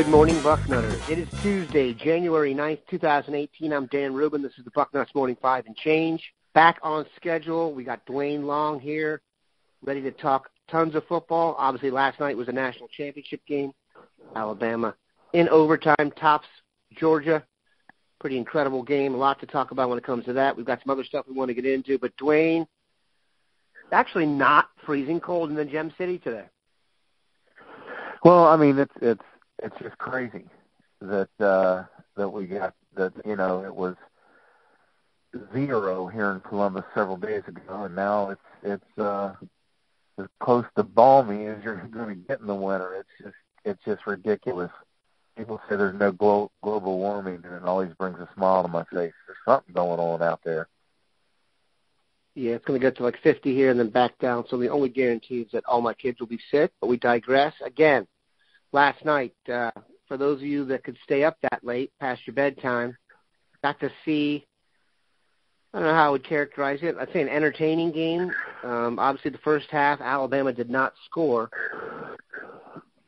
morning, Bucknutters. It is Tuesday, January 9th, 2018. I'm Dan Rubin. This is the Bucknuts Morning 5 and Change. Back on schedule. We got Duane Long here, ready to talk tons of football. Obviously, last night was a national championship game. Alabama in overtime tops Georgia. Pretty incredible game. A lot to talk about when it comes to that. We've got some other stuff we want to get into. But, Duane, it's actually not freezing cold in the Gem City today. Well, I mean, it's just crazy that we got that. You know, it was 0 here in Columbus several days ago, and now it's as close to balmy as you're going to get in the winter. It's just ridiculous. People say there's no global warming, and it always brings a smile to my face. There's something going on out there. Yeah, it's going to get to like 50 here and then back down. So the only guarantee is that all my kids will be sick. But we digress. Again, last night, for those of you that could stay up that late past your bedtime, got to see, I don't know how I would characterize it. I'd say an entertaining game. Obviously, the first half, Alabama did not score.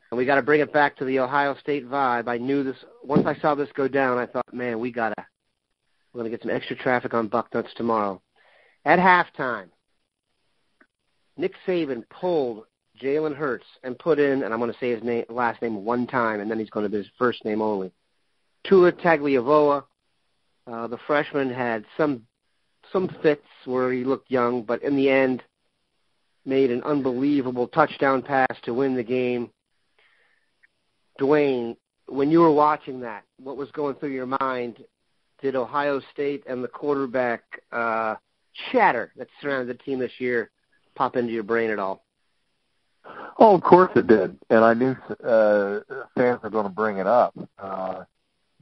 And we got to bring it back to the Ohio State vibe. I knew this. Once I saw this go down, I thought, man, we're going to get some extra traffic on Bucknuts tomorrow. At halftime, Nick Saban pulled Jalen Hurts and put in, and I'm going to say his last name one time, and then he's going to be his first name only, Tua Tagovailoa. The freshman had some fits where he looked young, but in the end made an unbelievable touchdown pass to win the game. Duane, when you were watching that, what was going through your mind? Did Ohio State and the quarterback chatter that surrounded the team this year pop into your brain at all? Oh, of course it did, and I knew fans were going to bring it up.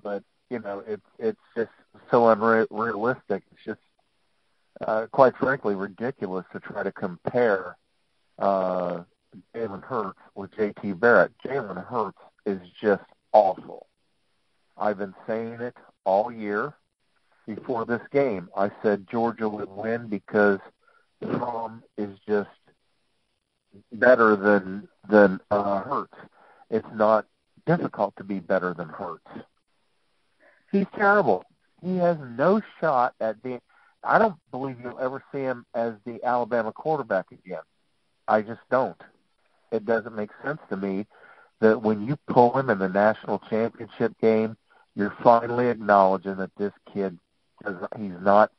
But you know, it's just so unrealistic. It's just, quite frankly, ridiculous to try to compare Jalen Hurts with J.T. Barrett. Jalen Hurts is just awful. I've been saying it all year. Before this game, I said Georgia would win because Tom is just better than Hurts. It's not difficult to be better than Hurts. He's terrible. He has no shot at being. I don't believe you'll ever see him as the Alabama quarterback again. I just don't. It doesn't make sense to me that when you pull him in the national championship game, you're finally acknowledging that this kid, he's not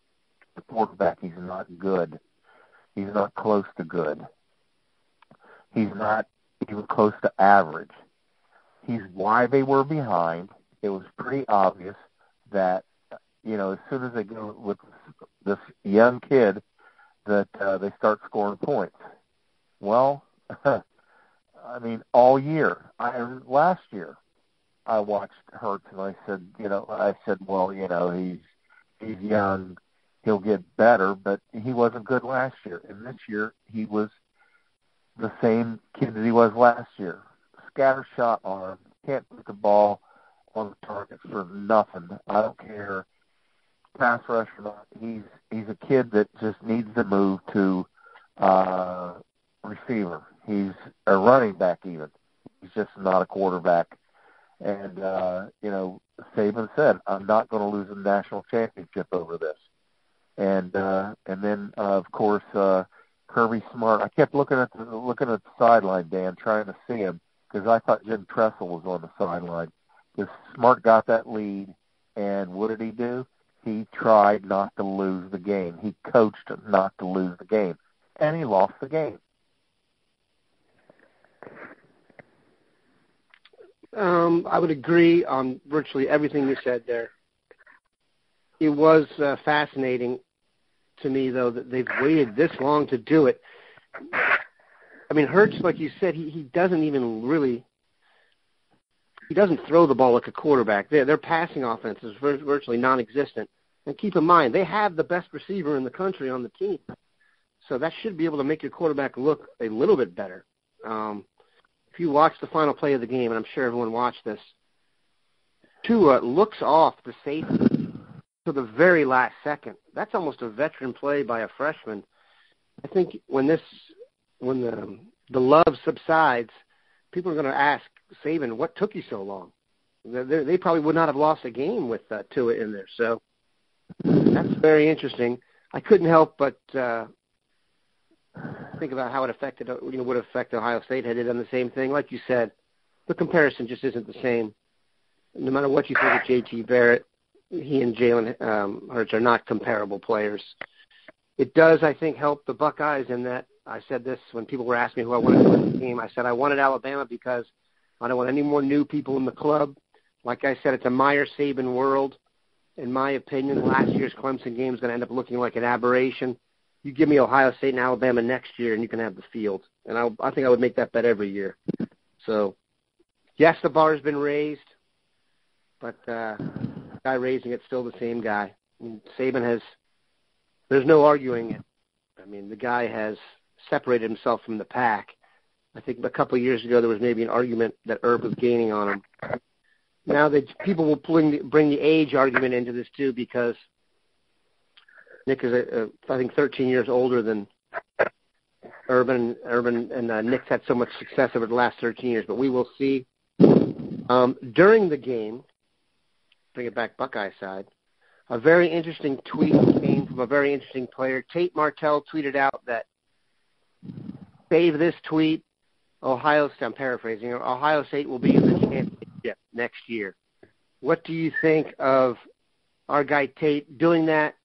the quarterback. He's not good. He's not close to good. He's not even close to average. He's why they were behind. It was pretty obvious that, you know, as soon as they go with this young kid, that they start scoring points. Well, I mean, all year. Last year, I watched Hurts, and I said, well, you know, he's young, he'll get better, but he wasn't good last year. And this year, he was the same kid that he was last year. Scattershot arm, can't put the ball on the target for nothing. I don't care, pass rush or not. He's a kid that just needs to move to receiver. He's a running back even. He's just not a quarterback. And, you know, Saban said, I'm not going to lose a national championship over this. And then, of course, Kirby Smart. I kept looking at the sideline, Dan, trying to see him because I thought Jim Tressel was on the sideline. Because Smart got that lead, and what did he do? He tried not to lose the game. He coached not to lose the game, and he lost the game. I would agree on virtually everything you said there. It was fascinating to me, though, that they've waited this long to do it. I mean, Hurts, like you said, he doesn't even really – he doesn't throw the ball like a quarterback. Their passing offense is virtually non-existent. And keep in mind, they have the best receiver in the country on the team. So that should be able to make your quarterback look a little bit better. If you watch the final play of the game, and I'm sure everyone watched this, Tua looks off the safety to the very last second. That's almost a veteran play by a freshman. I think when the love subsides, people are going to ask Saban, what took you so long? They probably would not have lost a game with Tua in there. So that's very interesting. I couldn't help but think about how it affected, would affect Ohio State had they done the same thing. Like you said, the comparison just isn't the same. No matter what you think of J.T. Barrett, he and Jalen Hurts are not comparable players. It does, I think, help the Buckeyes in that I said this when people were asking me who I wanted to win the game. I said I wanted Alabama because I don't want any more new people in the club. Like I said, it's a Saban world. In my opinion, last year's Clemson game is going to end up looking like an aberration. You give me Ohio State and Alabama next year, and you can have the field. And I think I would make that bet every year. So, yes, the bar's been raised, but the guy raising it's still the same guy. I mean, Saban has – there's no arguing it. I mean, the guy has separated himself from the pack. I think a couple of years ago there was maybe an argument that Herb was gaining on him. Now that people will bring the age argument into this too, because Nick is, I think, 13 years older than Urban, and Nick's had so much success over the last 13 years. But we will see. During the game, bring it back Buckeye side, a very interesting tweet came from a very interesting player. Tate Martell tweeted out that, save this tweet, I'm paraphrasing, Ohio State will be in the championship next year. What do you think of our guy Tate doing that,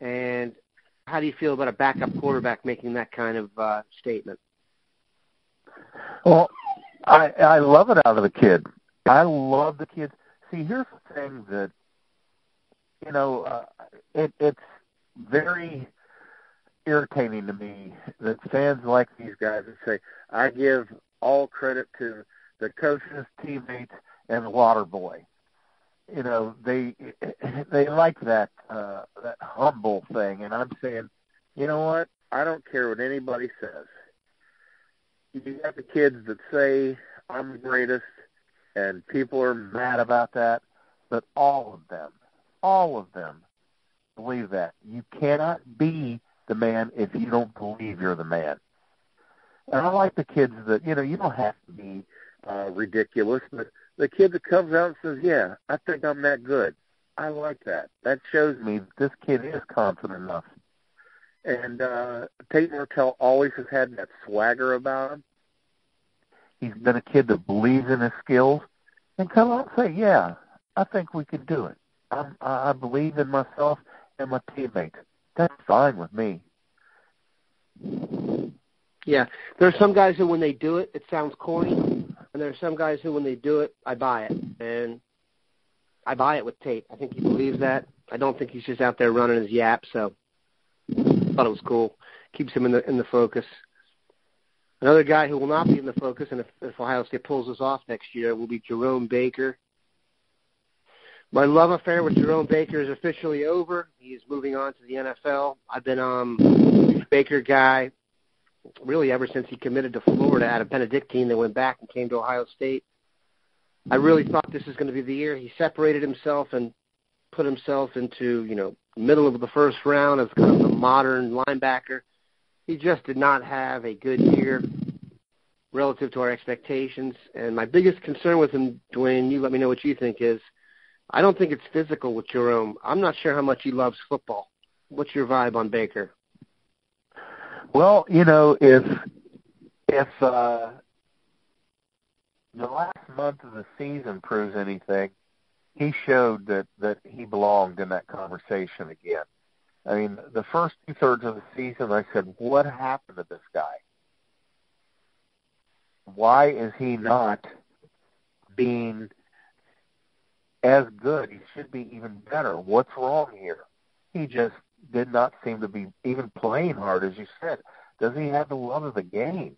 and how do you feel about a backup quarterback making that kind of statement? Well, I love it out of the kid. I love the kid. See, here's the thing that, it's very irritating to me that fans like these guys that say, I give all credit to the coaches, teammates, and the water boy. They like that humble thing, and I'm saying, you know what? I don't care what anybody says. You got the kids that say I'm the greatest, and people are mad about that, but all of them believe that. You cannot be the man if you don't believe you're the man. And I like the kids that, you don't have to be ridiculous, but the kid that comes out and says, yeah, I think I'm that good. I like that. That shows me that this kid is confident enough. And Tate Martell always has had that swagger about him. He's been a kid that believes in his skills and come out and say, yeah, I think we can do it. I believe in myself and my teammates. That's fine with me. Yeah, there are some guys who, when they do it, it sounds corny, and there are some guys who, when they do it, I buy it. And I buy it with Tate. I think he believes that. I don't think he's just out there running his yap, so I thought it was cool. Keeps him in the focus. Another guy who will not be in the focus, and if Ohio State pulls this off next year, will be Jerome Baker. My love affair with Jerome Baker is officially over. He's moving on to the NFL. I've been a huge Baker guy really ever since he committed to Florida out of Benedictine. They went back and came to Ohio State. I really thought this was going to be the year. He separated himself and put himself into, middle of the first round as kind of a modern linebacker. He just did not have a good year relative to our expectations. And my biggest concern with him, Duane, you let me know what you think, is I don't think it's physical with Jerome. I'm not sure how much he loves football. What's your vibe on Baker? Well, if the last month of the season proves anything, he showed that he belonged in that conversation again. I mean, the first two-thirds of the season, I said, what happened to this guy? Why is he not being as good? He should be even better. What's wrong here? He just did not seem to be even playing hard, as you said. Does he have the love of the game?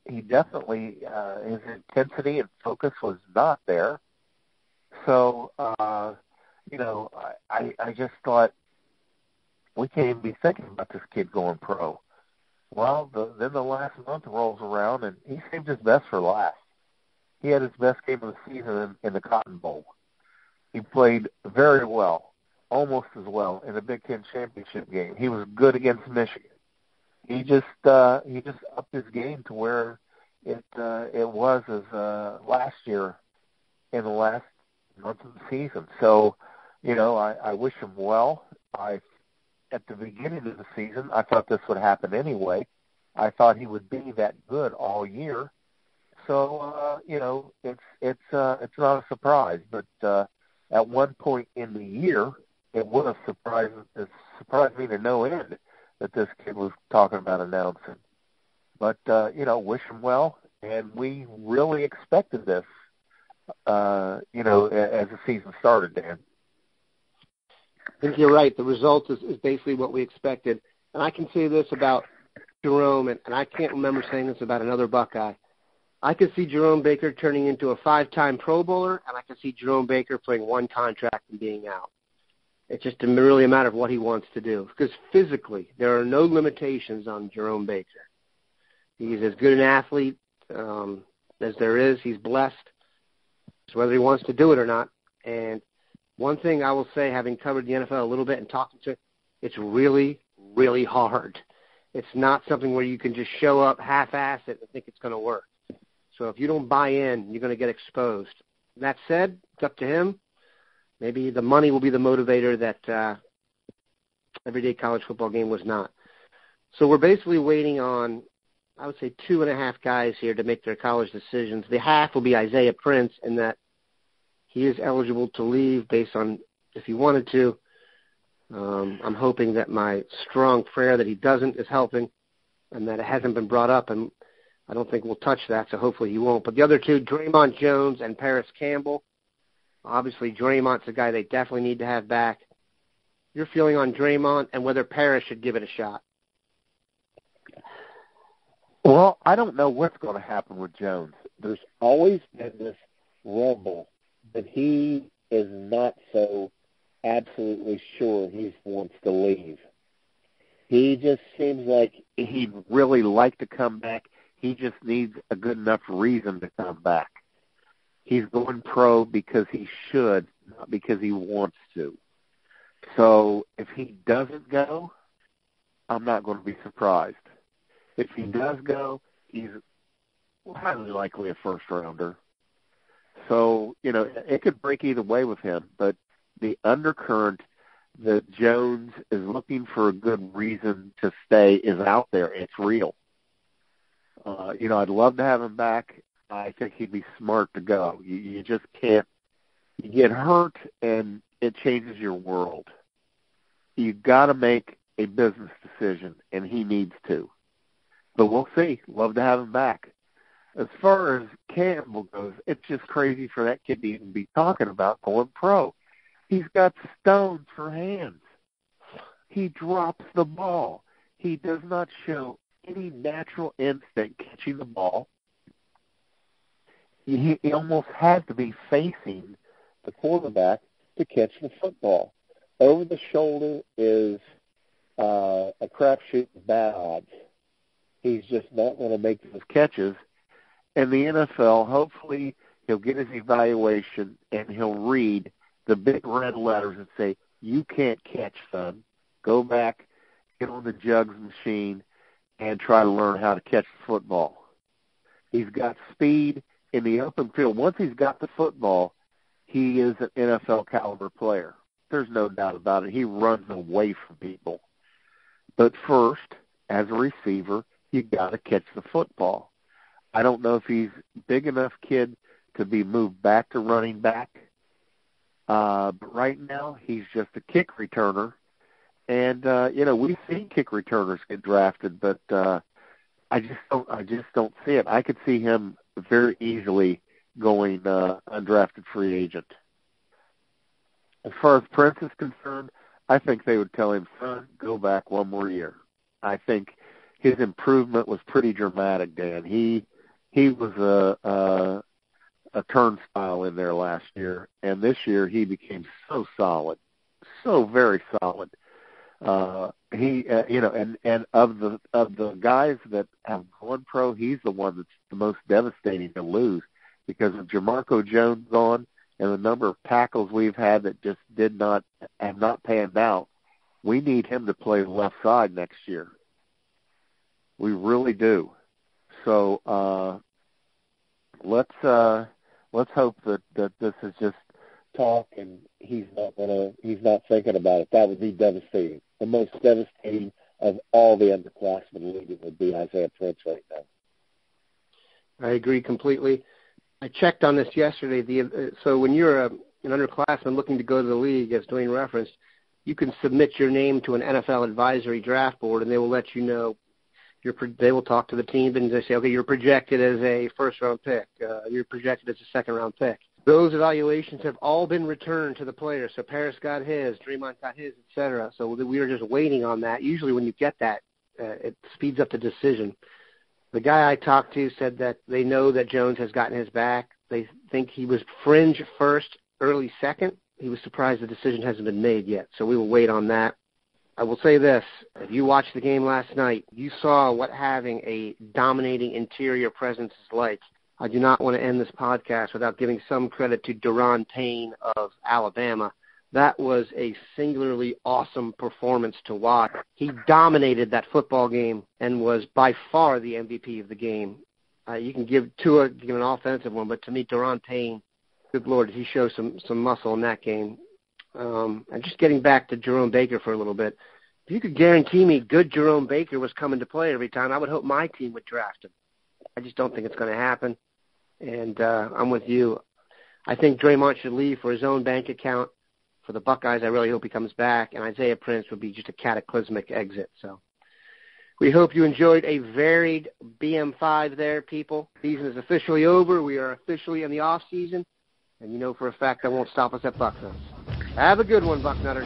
He definitely, his intensity and focus was not there. So, I just thought, we can't even be thinking about this kid going pro. Well, then the last month rolls around, and he saved his best for last. He had his best game of the season in the Cotton Bowl. He played very well, almost as well, in the Big Ten championship game. He was good against Michigan. He just upped his game to where it was as last year in the last month of the season. So, I wish him well. At the beginning of the season, I thought this would happen anyway. I thought he would be that good all year. So, it's not a surprise. But at one point in the year, it would have surprised me to no end that this kid was talking about announcing. But, wish him well. And we really expected this, as the season started, Dan. I think you're right. The result is basically what we expected. And I can say this about Jerome, and I can't remember saying this about another Buckeye. I could see Jerome Baker turning into a 5-time Pro Bowler, and I could see Jerome Baker playing one contract and being out. It's just really a matter of what he wants to do. Because physically, there are no limitations on Jerome Baker. He's as good an athlete as there is. He's blessed. It's whether he wants to do it or not. And one thing I will say, having covered the NFL a little bit and talking to it, it's really, really hard. It's not something where you can just show up, half-ass it, and think it's going to work. So if you don't buy in, you're going to get exposed. That said, it's up to him. Maybe the money will be the motivator that everyday college football game was not. So we're basically waiting on, I would say, 2.5 guys here to make their college decisions. The half will be Isaiah Prince, in that he is eligible to leave based on if he wanted to. I'm hoping that my strong prayer that he doesn't is helping, and that it hasn't been brought up, and I don't think we'll touch that, so hopefully he won't. But the other two, Draymond Jones and Paris Campbell, obviously Draymond's a guy they definitely need to have back. Your feeling on Draymond and whether Paris should give it a shot? Well, I don't know what's going to happen with Jones. There's always been this rumble that he is not so absolutely sure he wants to leave. He just seems like he'd really like to come back. He just needs a good enough reason to come back. He's going pro because he should, not because he wants to. So if he doesn't go, I'm not going to be surprised. If he does go, he's highly likely a first-rounder. So, it could break either way with him. But the undercurrent that Jones is looking for a good reason to stay is out there. It's real. I'd love to have him back. I think he'd be smart to go. You just can't. You get hurt, and it changes your world. You've got to make a business decision, and he needs to. But we'll see. Love to have him back. As far as Campbell goes, it's just crazy for that kid to even be talking about going pro. He's got stones for hands. He drops the ball. He does not show any natural instinct catching the ball. He almost had to be facing the quarterback to catch the football. Over the shoulder is a crapshoot with bad odds. He's just not going to make those catches. And the NFL, hopefully, he'll get his evaluation and he'll read the big red letters and say, you can't catch, son. Go back, get on the jugs machine, and try to learn how to catch the football. He's got speed in the open field. Once he's got the football, he is an NFL caliber player. There's no doubt about it. He runs away from people. But first, as a receiver, you got to catch the football. I don't know if he's big enough kid to be moved back to running back. But right now, he's just a kick returner. And, we've seen kick returners get drafted, but I just don't see it. I could see him very easily going undrafted free agent. As far as Prince is concerned, I think they would tell him, son, go back one more year. I think his improvement was pretty dramatic, Dan. He was a turnstile in there last year, and this year he became so solid, so very solid. And of the guys that have gone pro, he's the one that's the most devastating to lose, because of Jamarco Jones gone and the number of tackles we've had that just have not panned out. We need him to play the left side next year. We really do. So let's let's hope that this is just talk and he's not thinking about it. That would be devastating. The most devastating of all the underclassmen leaving would be Isaiah Prince right now. I agree completely. I checked on this yesterday. So when you're an underclassman looking to go to the league, as Duane referenced, you can submit your name to an NFL advisory draft board, and they will let you know. They will talk to the team, and they say, okay, you're projected as a first-round pick. You're projected as a second-round pick. Those evaluations have all been returned to the players. So Paris got his, Draymond got his, et cetera. So we were just waiting on that. Usually when you get that, it speeds up the decision. The guy I talked to said that they know that Jones has gotten his back. They think he was fringe first, early second. He was surprised the decision hasn't been made yet. So we will wait on that. I will say this. If you watched the game last night, you saw what having a dominating interior presence is like. I do not want to end this podcast without giving some credit to Duane Payne of Alabama. That was a singularly awesome performance to watch. He dominated that football game and was by far the MVP of the game. You can give Tua an offensive one, but to me, Duane Payne, good Lord, he showed some muscle in that game. And just getting back to Jerome Baker for a little bit, if you could guarantee me good Jerome Baker was coming to play every time, I would hope my team would draft him. I just don't think it's going to happen. And I'm with you. I think Draymond should leave for his own bank account. For the Buckeyes, I really hope he comes back. And Isaiah Prince would be just a cataclysmic exit. So we hope you enjoyed a varied BM5 there, people. Season is officially over. We are officially in the off season. And you know for a fact that won't stop us at Bucknuts. Have a good one, Bucknutters.